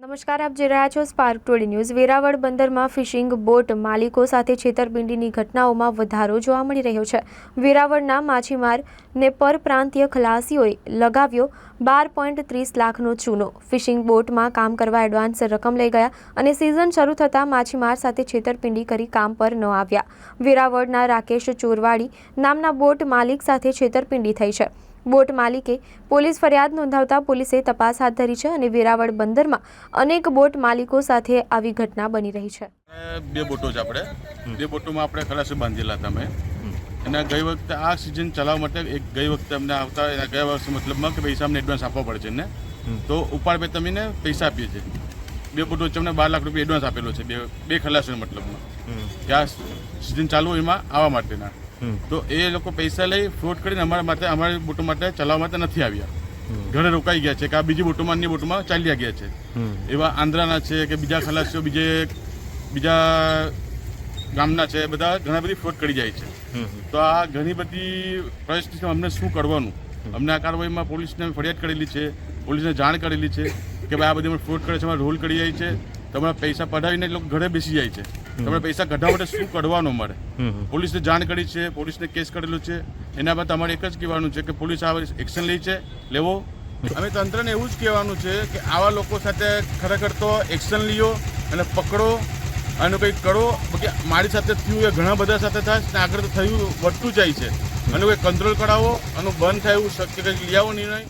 નમસ્કાર, આપ જોઈ રહ્યા છો સ્પાર્ક ટુડે ન્યૂઝ। વેરાવળ બંદરમાં ફિશિંગ બોટ માલિકો સાથે છેતરપિંડીની ઘટનાઓમાં વધારો જોવા મળી રહ્યો છે। વેરાવળના માછીમારને પરપ્રાંતીય ખલાસીઓએ લગાવ્યો 12.30 લાખનો ચૂનો। ફિશિંગ બોટમાં કામ કરવા એડવાન્સ રકમ લઈ ગયા અને સિઝન શરૂ થતાં માછીમાર સાથે છેતરપિંડી કરી કામ પર ન આવ્યા। વેરાવળના રાકેશ ચોરવાડી નામના બોટ માલિક સાથે છેતરપિંડી થઈ છે। બોટ માલિકે પોલીસ ફરિયાદ નોંધાવતા પોલીસે તપાસ હાથ ધરી છે અને વેરાવળ બંદરમાં અનેક બોટ માલિકો સાથે આવી ઘટના બની રહી છે। બે બોટો છે આપણે બે બોટોમાં આપણે ખલાસી બાંધેલા હતા અમે અને ગઈ વખતે આ સિઝન ચલાવવા માટે એક ગઈ વખતે અમને આવતા ગયા વર્ષે મતલબમાં કે પૈસા અમને એડવાન્સ આપવા પડે છે ને તો ઉપર બે તમને પૈસા આપીએ છીએ। બે બોટો વચ્ચે અમને 12 લાખ રૂપિયા એડવાન્સ આપેલો છે બે ખલાસીનો મતલબમાં કે આ સિઝન ચાલુ એમાં આવવા માટેના। તો એ લોકો પૈસા લઈ ફ્રોડ કરીને અમારી બોટો માટે ચલાવવા માટે નથી આવ્યા, ઘરે રોકાઈ ગયા છે કે આ બીજી બોટોમાં અન્ય બોટોમાં ચાલ્યા ગયા છે। એવા આંધ્રાના છે કે બીજા ખલાસીઓ બીજા ગામના છે, બધા ઘણા બધી ફ્રોડ કરી જાય છે। તો આ ઘણી બધી પરિસ્થિતિમાં અમને શું કરવાનું, અમને આ કાર્યવાહીમાં પોલીસને ફરિયાદ કરેલી છે, પોલીસને જાણ કરેલી છે કે ભાઈ આ બધી ફ્રોડ કરે છે, અમારે રોલ કરી જાય છે, તમારા પૈસા પડાવીને લોકો ઘરે બેસી જાય છે, તમારે પૈસા કઢાવવા માટે શું કરવાનું અમારે પોલીસને જાણ કરી છે, પોલીસને કેસ કરેલો છે। એના બાદ અમારે એક જ કહેવાનું છે કે પોલીસ આ એક્શન લે છે લેવો। અમે તંત્રને એવું જ કહેવાનું છે કે આવા લોકો સાથે ખરેખર તો એક્શન લ્યો અને પકડો અને કંઈક કરો। મારી સાથે થયું એ ઘણા બધા સાથે થાય ને આગળ તો થયું વધતું જાય છે અને કંઈ કંટ્રોલ કરાવો અને બંધ થાય એવું શક્ય કંઈક લઈ આવો નિર્ણય।